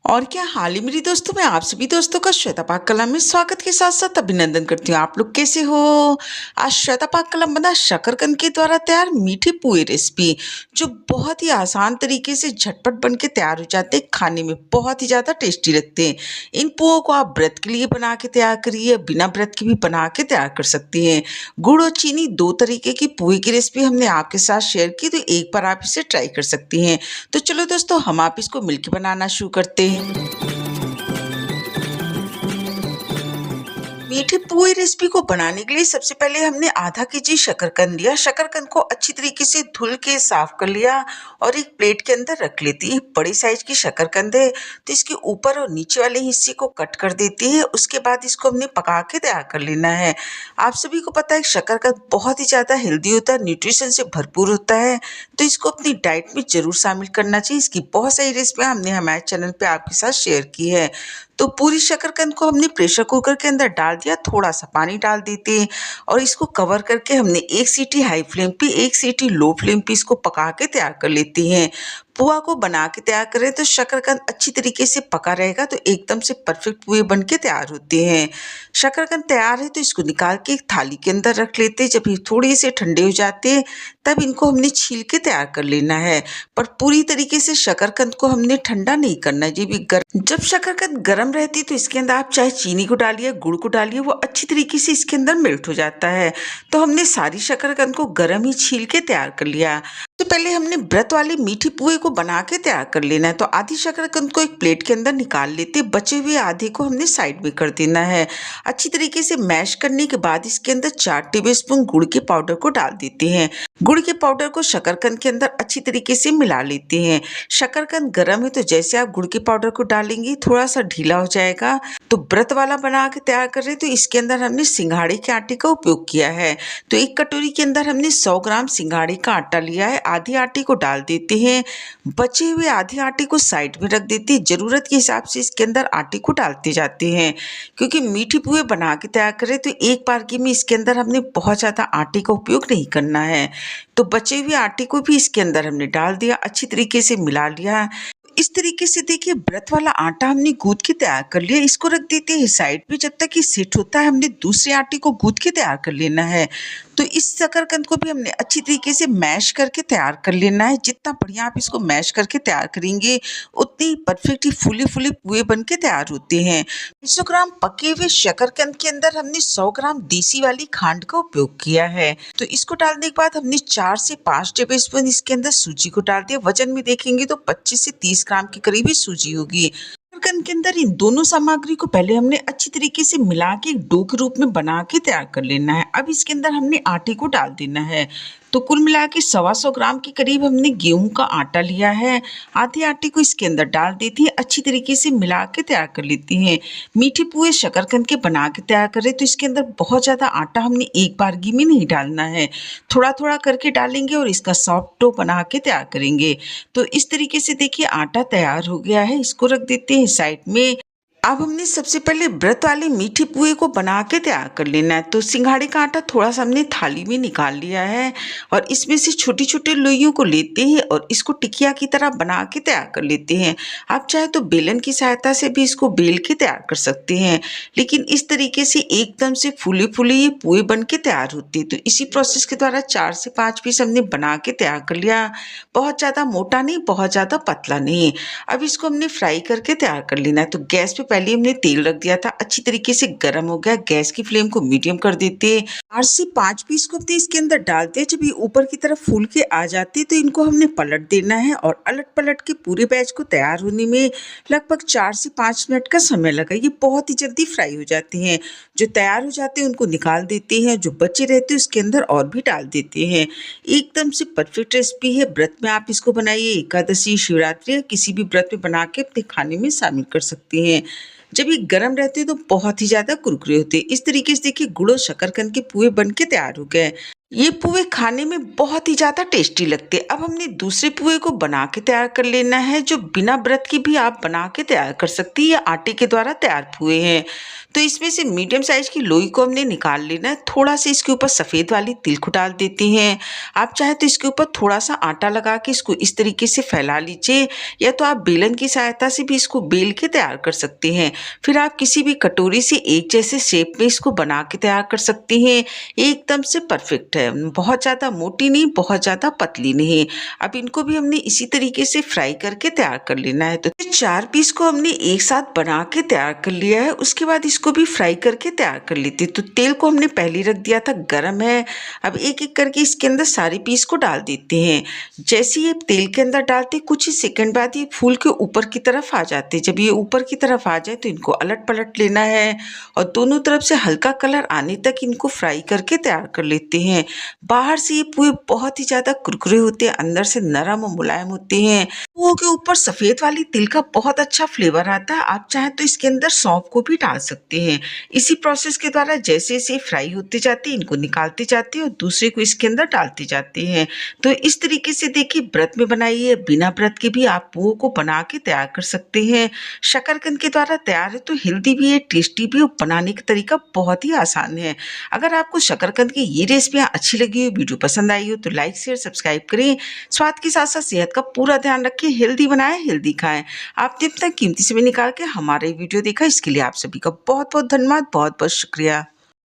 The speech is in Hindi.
और क्या हाल ही मेरी दोस्तों, मैं आप सभी दोस्तों का श्वेता पाक कलम में स्वागत के साथ साथ अभिनंदन करती हूँ। आप लोग कैसे हो? आज श्वेता पाक कलम बना शकरकंद के द्वारा तैयार मीठी पुए रेसिपी, जो बहुत ही आसान तरीके से झटपट बन के तैयार हो जाते हैं। खाने में बहुत ही ज़्यादा टेस्टी लगते हैं। इन पुओं को आप व्रत के लिए बना के तैयार करिए, बिना व्रत के भी बना के तैयार कर सकती हैं। गुड़ और चीनी दो तरीके की पुए की रेसिपी हमने आपके साथ शेयर की, तो एक बार आप इसे ट्राई कर सकती हैं। तो चलो दोस्तों, हम आप इसको मिलकर बनाना शुरू करते हैं। मीठे पुए रेसिपी को बनाने के लिए सबसे पहले हमने आधा केजी शकरकंद लिया। शकरकंद को अच्छी तरीके से धुल के साफ कर लिया और एक प्लेट के अंदर रख लेती है। बड़ी साइज की शकरकंद है, तो इसके ऊपर और नीचे वाले हिस्से को कट कर देती है। उसके बाद इसको हमने पका के तैयार कर लेना है। आप सभी को पता है शकरकंद बहुत ही ज़्यादा हेल्दी होता है, न्यूट्रिशन से भरपूर होता है, तो इसको अपनी डाइट में ज़रूर शामिल करना चाहिए। इसकी बहुत सारी रेसिपियाँ हमने हमारे चैनल पे आपके साथ शेयर की है। तो पूरी शकरकंद को हमने प्रेशर कुकर के अंदर डाल दिया, थोड़ा सा पानी डाल देते हैं और इसको कवर करके हमने एक सीटी हाई फ्लेम पे, एक सीटी लो फ्लेम पे इसको पका के तैयार कर लेते हैं। पुआ को बना के तैयार करें तो शकरकंद अच्छी तरीके से पका रहेगा, तो एकदम से परफेक्ट पुए बन के तैयार होते हैं। शकरकंद तैयार है तो इसको निकाल के एक थाली के अंदर रख लेते हैं। जब ये थोड़े से ठंडे हो जाते हैं तब इनको हमने छील के तैयार कर लेना है, पर पूरी तरीके से शकरकंद को हमने ठंडा नहीं करना है। जब शकरकंद गर्म रहती है तो इसके अंदर आप चाहे चीनी को डालिए, गुड़ को डालिए, वो अच्छी तरीके से इसके अंदर मेल्ट हो जाता है। तो हमने सारी शकरकंद को गर्म ही छील के तैयार कर लिया। तो पहले हमने व्रत वाले मीठी पुए को बना के तैयार कर लेना है। तो आधी शकरकंद को एक प्लेट के अंदर निकाल लेते, बचे हुए आधे को हमने साइड में कर देना है। अच्छी तरीके से मैश करने के बाद इसके अंदर 4 टेबलस्पून गुड़ के पाउडर को डाल देते हैं। गुड़ के पाउडर को शकरकंद के अंदर अच्छी तरीके से मिला लेते हैं। शकरकंद गर्म है तो जैसे आप गुड़ के पाउडर को डालेंगे थोड़ा सा ढीला हो जाएगा। तो व्रत वाला बना के तैयार कर रहे हैं, तो इसके अंदर हमने सिंघाड़े के आटे का उपयोग किया है। तो एक कटोरी के अंदर हमने 100 ग्राम सिंघाड़े का आटा लिया है। आधे आटे को डाल देते हैं, बचे हुए आधे आटे को साइड में रख देते हैं। जरूरत के हिसाब से इसके अंदर आटे को डालते जाते हैं, क्योंकि मीठी पुए बना के तैयार करें तो एक बारगी में इसके अंदर हमने बहुत ज़्यादा आटे का उपयोग नहीं करना है। तो बचे हुए आटे को भी इसके अंदर हमने डाल दिया, अच्छी तरीके से मिला लिया। इस तरीके से देखिए व्रत वाला आटा हमने गूंथ के तैयार कर लिया। इसको रख देते हैं साइड पे, जब तक ये सेट होता है हमने दूसरे आटे को गूंथ के तैयार कर लेना है। तो इस शकरकंद को भी हमने अच्छी तरीके से मैश करके तैयार कर लेना है। जितना बढ़िया आप इसको मैश करके तैयार करेंगे उतनी परफेक्ट ही फूले फूले पुए बन के तैयार होते हैं। 250 ग्राम पके हुए शकरकंद के अंदर हमने 100 ग्राम देसी वाली खांड का उपयोग किया है। तो इसको डालने के बाद हमने 4 से 5 टेबलस्पून इसके अंदर सूजी को डाल दिया। वजन में देखेंगे तो 25 से 30 ग्राम के करीब ही सूजी होगी। शकरकंद के अंदर इन दोनों सामग्री को पहले हमने अच्छी तरीके से मिला के डो के रूप में बना के तैयार कर लेना है। अब इसके अंदर हमने आटे को डाल देना है। तो कुल मिला के 125 ग्राम के करीब हमने गेहूं का आटा लिया है। आधे आटे को इसके अंदर डाल देती है, अच्छी तरीके से मिला के तैयार कर लेती हैं। मीठे पुए शकरकंद के बना के तैयार करें तो इसके अंदर बहुत ज़्यादा आटा हमने एक बारगी में नहीं डालना है, थोड़ा थोड़ा करके डालेंगे और इसका सॉफ्ट डो बना के तैयार करेंगे। तो इस तरीके से देखिए आटा तैयार हो गया है, इसको रख देते हैं साइड में। अब हमने सबसे पहले व्रत वाले मीठे पुए को बना के तैयार कर लेना है। तो सिंघाड़े का आटा थोड़ा सा हमने थाली में निकाल लिया है और इसमें से छोटी छोटी लोइयों को लेते हैं और इसको टिकिया की तरह बना के तैयार कर लेते हैं। आप चाहे तो बेलन की सहायता से भी इसको बेल के तैयार कर सकते हैं, लेकिन इस तरीके से एकदम से फूले फूले ये पुए बन के तैयार होते हैं। तो इसी प्रोसेस के द्वारा 4 से 5 पीस हमने बना के तैयार कर लिया। बहुत ज़्यादा मोटा नहीं, बहुत ज़्यादा पतला नहीं। अब इसको हमने फ्राई करके तैयार कर लेना है। तो गैस पे पहले हमने तेल रख दिया था, अच्छी तरीके से गर्म हो गया। गैस की फ्लेम को मीडियम कर देते हैं। 4 से 5 पीस को अपने इसके अंदर डालते हैं। जब ये ऊपर की तरफ फूल के आ जाते तो इनको हमने पलट देना है और अलट पलट के पूरे बैच को तैयार होने में लगभग 4 से 5 मिनट का समय लगा। ये बहुत ही जल्दी फ्राई हो जाते हैं। जो तैयार हो जाते हैं उनको निकाल देते हैं, जो बचे रहते हैं उसके अंदर और भी डाल देते हैं। एकदम से परफेक्ट रेसिपी है। व्रत में आप इसको बनाइए, एकादशी, शिवरात्रि या किसी भी व्रत में बना के अपने खाने में शामिल कर सकते हैं। जब ये गर्म रहते हैं तो बहुत ही ज़्यादा कुरकुरे होते हैं। इस तरीके से देखिए गुड़ और शकरकंद के पुए बन के तैयार हो गए। ये पुए खाने में बहुत ही ज़्यादा टेस्टी लगते हैं। अब हमने दूसरे पुए को बना के तैयार कर लेना है, जो बिना व्रत के भी आप बना के तैयार कर सकती हैं। ये आटे के द्वारा तैयार पुए हैं। तो इसमें से मीडियम साइज़ की लोई को हमने निकाल लेना है। थोड़ा-सा इसके ऊपर सफ़ेद वाली तिल को डाल देते हैं। आप चाहें तो इसके ऊपर थोड़ा-सा आटा लगा के इसको इस तरीके से फैला लीजिए, या तो आप बेलन की सहायता से भी इसको बेल के तैयार कर सकते हैं। फिर आप किसी भी कटोरी से एक जैसे शेप में इसको बना के तैयार कर सकती हैं। एकदम से परफेक्ट है, बहुत ज़्यादा मोटी नहीं, बहुत ज़्यादा पतली नहीं। अब इनको भी हमने इसी तरीके से फ्राई करके तैयार कर लेना है। तो 4 पीस को हमने एक साथ बना के तैयार कर लिया है। उसके बाद इसको भी फ्राई करके तैयार कर लेते हैं। तो तेल को हमने पहले ही रख दिया था, गरम है। अब एक-एक करके इसके अंदर सारे पीस को डाल देते हैं। जैसे ये तेल के अंदर डालते हैं, कुछ ही सेकंड बाद ये फूल के ऊपर की तरफ आ जाते हैं। जब ये ऊपर की तरफ आ जाए तो इनको अलट-पलट लेना है और दोनों तरफ से हल्का कलर आने तक इनको फ्राई करके तैयार कर लेते हैं। बाहर से ये पुए बहुत ही ज़्यादा कुरकुरे होते हैं, अंदर से नरम और मुलायम होते हैं। पुओं के ऊपर सफ़ेद वाली तिल का बहुत अच्छा फ्लेवर आता है। आप चाहें तो इसके अंदर सौंफ को भी डाल सकते हैं। इसी प्रोसेस के द्वारा जैसे-जैसे फ्राई होते जाते हैं, इनको निकालते जाते हैं और दूसरे को इसके अंदर डालते जाते हैं। तो इस तरीके से देखिए, व्रत में बनाइए, बिना व्रत के भी आप पुओं को बना के तैयार कर सकते हैं। शकरकंद के द्वारा तैयार है, तो हेल्दी भी है, टेस्टी भी, और बनाने का तरीका बहुत ही आसान है। अगर आपको शकरकंद की ये रेसिपियाँ अच्छी लगी हो, वीडियो पसंद आई हो, तो लाइक शेयर सब्सक्राइब करें। स्वाद के साथ साथ सेहत का पूरा ध्यान रखें। हेल्दी बनाएं, हेल्दी खाएं। आपने इतना कीमती समय निकाल के हमारा वीडियो देखा, इसके लिए आप सभी का बहुत बहुत धन्यवाद, बहुत बहुत शुक्रिया।